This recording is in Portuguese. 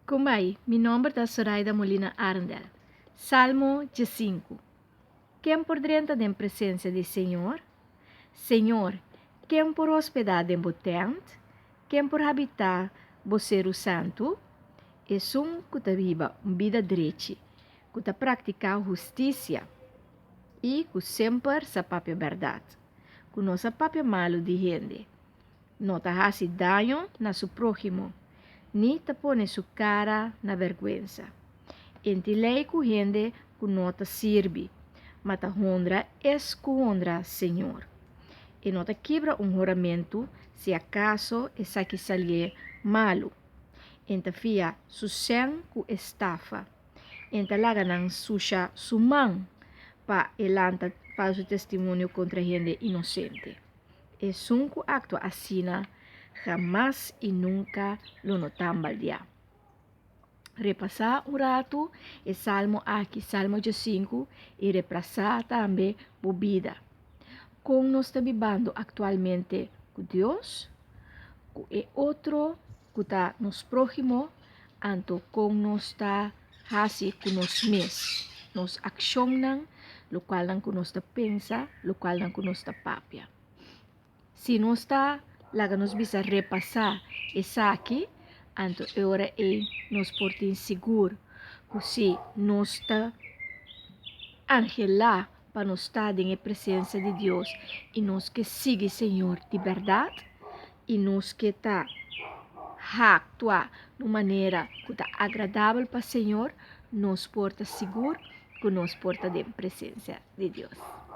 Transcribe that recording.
Kumai, mi nombre é Zoraida Molina Arndel. Salmo 5. Quem por dentro da presença do Senhor? Senhor, quem por hospedar em tent? Quem por habitar o santo? É que te viva uma vida direita, que te praticar justiça e que sempre sa papia verdade, que não sa papia malo de gente. Não te hace daño na su prójimo, ni te pone su cara na vergüenza. Enti lei ku gente que não te sirve, mas te honra es que honra Senhor. E não te quebra juramento se acaso essa que salir malo. Enta fia su sen ku estafa. Enta laga nang suja su mão pa elanta falso testemunho contra gente inocente. E sunku actua assina jamás e nunca lo notambal dia. Repassar um rato e Salmo aqui, Salmo 5, e repassar também a vida. Como nós estamos vivendo atualmente com Deus, e outro que está nos próximo, anto como nós está fazendo com nós mesmos. Nós accionamos, o qual não nós pensa, o qual não nós papia. Se nós está, lá nós bisa repassar essa aqui, anto agora é nos portem seguro, que se nós está angelar para nós estar em presença de Deus e nós que sigue Senhor de verdade e nós que está actuar de maneira que está agradável para o Senhor, nos porta seguro, que nos porta de presença de Deus.